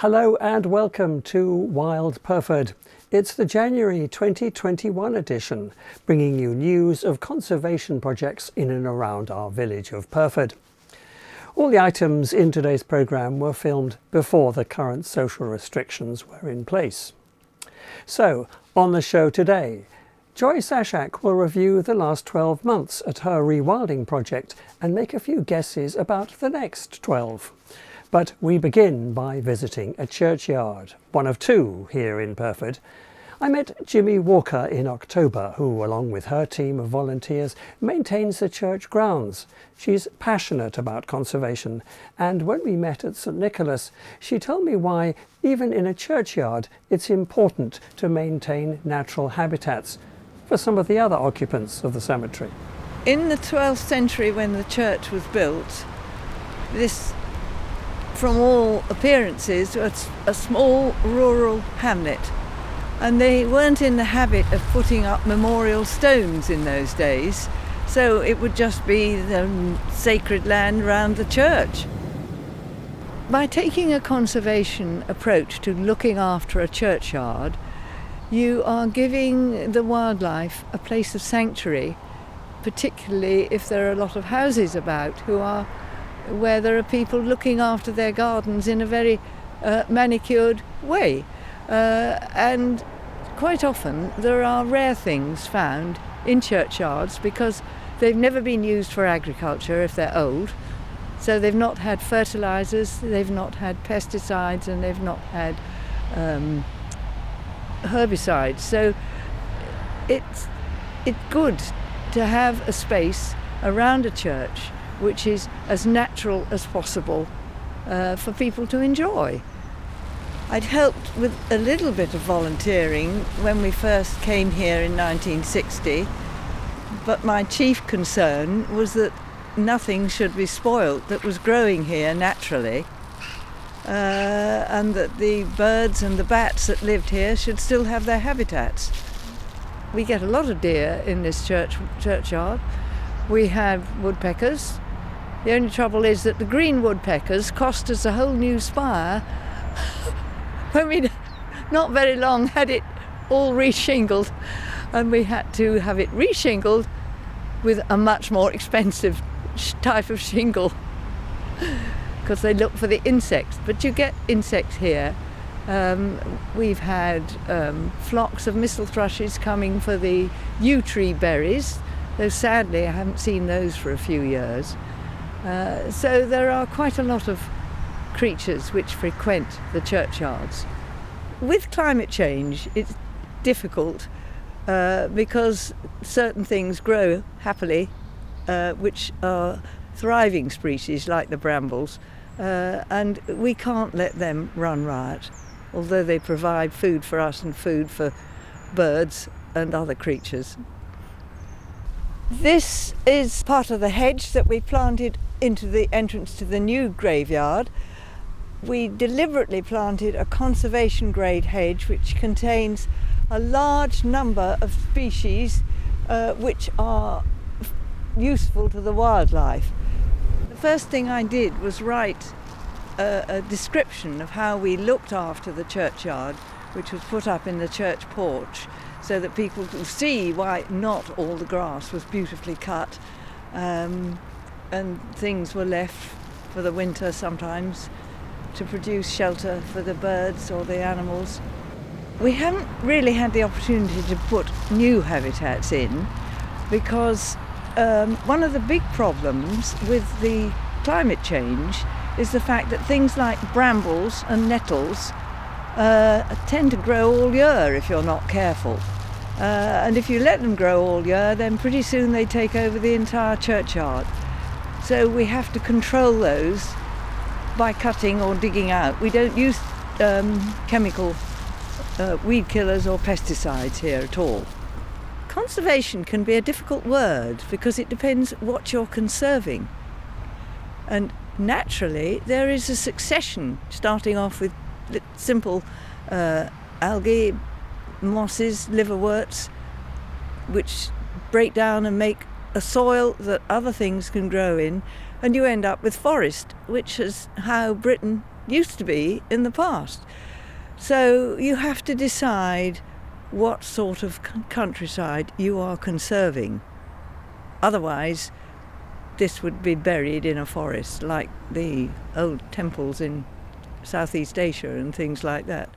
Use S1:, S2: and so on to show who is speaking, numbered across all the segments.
S1: Hello and welcome to Wild Pyrford. It's the January 2021 edition, bringing you news of conservation projects in and around our village of Pyrford. All the items in today's programme were filmed before the current social restrictions were in place. So, on the show today, Joyce Ashak will review the last 12 months at her rewilding project and make a few guesses about the next 12. But we begin by visiting a churchyard, one of two here in Pyrford. I met Jimmy Walker in October, who, along with her team of volunteers, maintains the church grounds. She's passionate about conservation, and when we met at St Nicholas, she told me why, even in a churchyard, it's important to maintain natural habitats for some of the other occupants of the cemetery.
S2: In the 12th century, when the church was built, this, from all appearances, was a small rural hamlet. And they weren't in the habit of putting up memorial stones in those days, so it would just be the sacred land round the church. By taking a conservation approach to looking after a churchyard, you are giving the wildlife a place of sanctuary, particularly if there are a lot of houses about where there are people looking after their gardens in a very manicured way. And quite often there are rare things found in churchyards because they've never been used for agriculture if they're old. So they've not had fertilisers, they've not had pesticides, and they've not had herbicides. So it's good to have a space around a church which is as natural as possible for people to enjoy. I'd helped with a little bit of volunteering when we first came here in 1960, but my chief concern was that nothing should be spoilt that was growing here naturally, and that the birds and the bats that lived here should still have their habitats. We get a lot of deer in this churchyard. We have woodpeckers. The only trouble is that the green woodpeckers cost us a whole new spire when we, not very long, had it all reshingled, and we had to have it reshingled with a much more expensive type of shingle because they look for the insects. But you get insects here. We've had flocks of mistle thrushes coming for the yew tree berries, though sadly I haven't seen those for a few years. So there are quite a lot of creatures which frequent the churchyards. With climate change, it's difficult because certain things grow happily, which are thriving species like the brambles, and we can't let them run riot, although they provide food for us and food for birds and other creatures. This is part of the hedge that we planted into the entrance to the new graveyard. We deliberately planted a conservation grade hedge which contains a large number of species which are useful to the wildlife. The first thing I did was write a description of how we looked after the churchyard, which was put up in the church porch, so that people could see why not all the grass was beautifully cut, and things were left for the winter sometimes to produce shelter for the birds or the animals. We haven't really had the opportunity to put new habitats in because one of the big problems with the climate change is the fact that things like brambles and nettles tend to grow all year if you're not careful. And if you let them grow all year, then pretty soon they take over the entire churchyard. So we have to control those by cutting or digging out. We don't use chemical weed killers or pesticides here at all. Conservation can be a difficult word because it depends what you're conserving. And naturally, there is a succession, starting off with simple algae, mosses, liverworts, which break down and make a soil that other things can grow in, and you end up with forest, which is how Britain used to be in the past. So you have to decide what sort of countryside you are conserving. Otherwise, this would be buried in a forest like the old temples in Southeast Asia and things like that.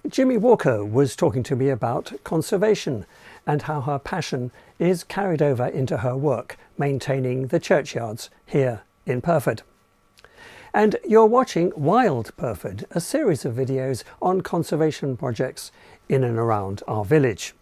S1: Jimmy Walker was talking to me about conservation and how her passion is carried over into her work maintaining the churchyards here in Pyrford. And you're watching Wild Pyrford, a series of videos on conservation projects in and around our village.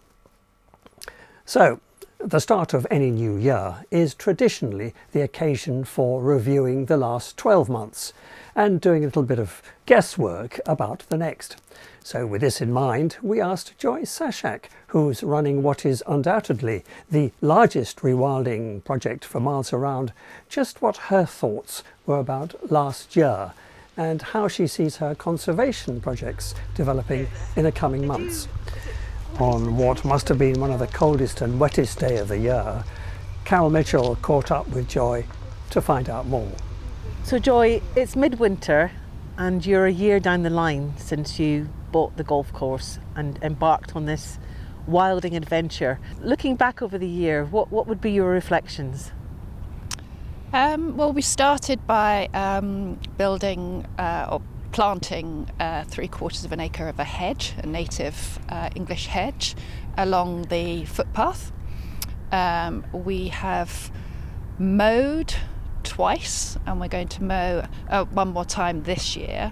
S1: So, the start of any new year is traditionally the occasion for reviewing the last 12 months and doing a little bit of guesswork about the next. So with this in mind, we asked Joy Sashak, who's running what is undoubtedly the largest rewilding project for miles around, just what her thoughts were about last year and how she sees her conservation projects developing in the coming months. On what must have been one of the coldest and wettest day of the year, Carol Mitchell caught up with Joy to find out more.
S3: So Joy, it's midwinter and you're a year down the line since you bought the golf course and embarked on this wilding adventure. Looking back over the year, what would be your reflections?
S4: Well, we started by building or planting 3/4 of an acre of a hedge, a native English hedge, along the footpath. We have mowed twice and we're going to mow one more time this year.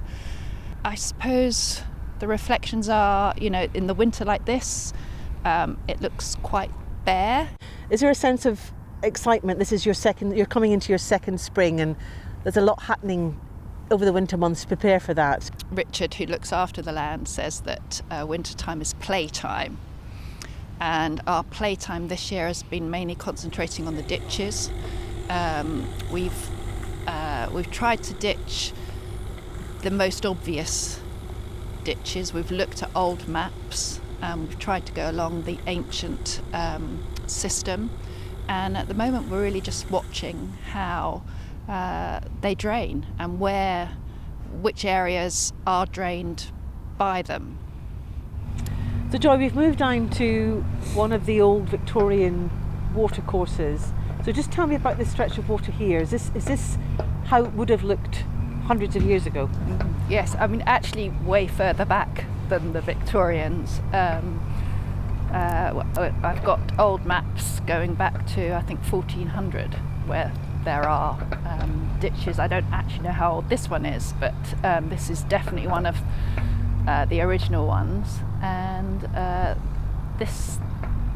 S4: I suppose the reflections are, in the winter like this, it looks quite bare.
S3: Is there a sense of excitement? This is you're coming into your second spring and there's a lot happening over the winter months to prepare for that.
S4: Richard, who looks after the land, says that wintertime is playtime. And our playtime this year has been mainly concentrating on the ditches. We've tried to ditch the most obvious ditches. We've looked at old maps. We've tried to go along the ancient system. And at the moment we're really just watching how they drain and which areas are drained by them.
S3: So Joy, we've moved down to one of the old Victorian water courses. So just tell me about this stretch of water here. Is this how it would have looked hundreds of years ago?
S4: Yes, I mean actually way further back than the Victorians. I've got old maps going back to I think 1400 where there are ditches. I don't actually know how old this one is, but this is definitely one of the original ones, and this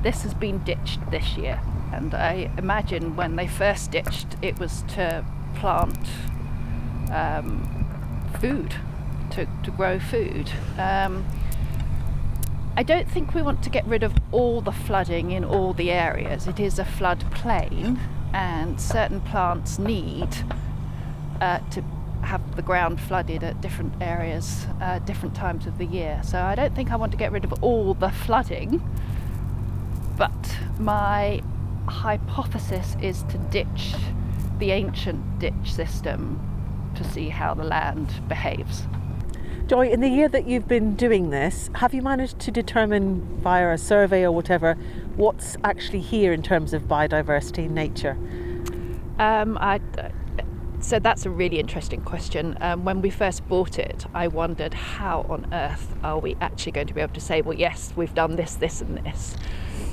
S4: has been ditched this year. And I imagine when they first ditched, it was to plant food, to grow food. I don't think we want to get rid of all the flooding in all the areas. It is a flood plain, and certain plants need to have the ground flooded at different areas, different times of the year. So I don't think I want to get rid of all the flooding, but my hypothesis is to ditch the ancient ditch system to see how the land behaves.
S3: Joy, in the year that you've been doing this, have you managed to determine via a survey or whatever what's actually here in terms of biodiversity and nature?
S4: So that's a really interesting question. When we first bought it, I wondered how on earth are we actually going to be able to say, well, yes, we've done this, this and this.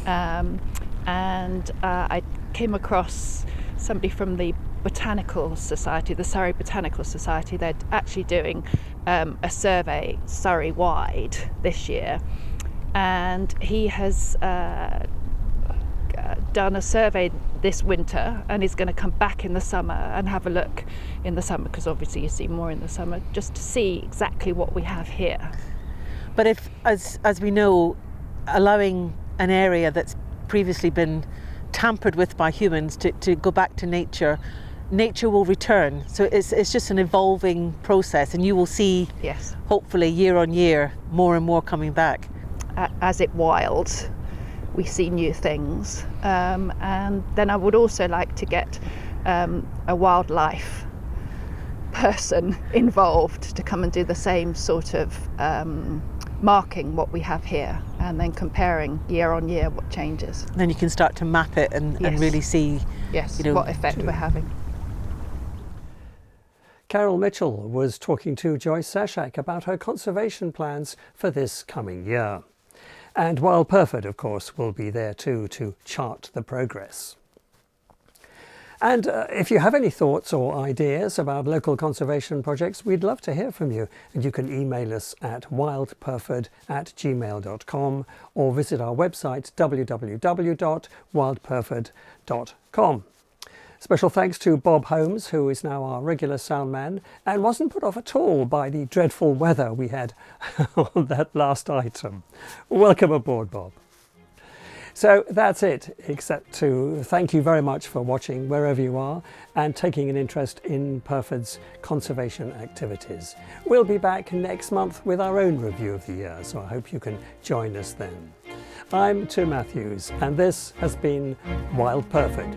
S4: I came across somebody from the Botanical Society, the Surrey Botanical Society. They're actually doing a survey Surrey-wide this year, and he has done a survey this winter and is going to come back in the summer and have a look in the summer, because obviously you see more in the summer, just to see exactly what we have here.
S3: But if, as we know, allowing an area that's previously been tampered with by humans to go back to nature will return. So it's just an evolving process, and you will see,
S4: yes,
S3: hopefully year on year, more and more coming back.
S4: As it wilds, we see new things, and then I would also like to get a wildlife person involved to come and do the same sort of marking what we have here, and then comparing year on year what changes.
S3: Then you can start to map it and really see
S4: what effect we're having.
S1: Carol Mitchell was talking to Joyce Sashak about her conservation plans for this coming year. And Wild Pyrford, of course, will be there too to chart the progress. And if you have any thoughts or ideas about local conservation projects, we'd love to hear from you. And you can email us at wildpyrford@gmail.com or visit our website www.wildpyrford.com. Special thanks to Bob Holmes, who is now our regular sound man and wasn't put off at all by the dreadful weather we had on that last item. Welcome aboard, Bob. So that's it, except to thank you very much for watching wherever you are and taking an interest in Pyrford's conservation activities. We'll be back next month with our own review of the year, so I hope you can join us then. I'm Tim Matthews, and this has been Wild Pyrford.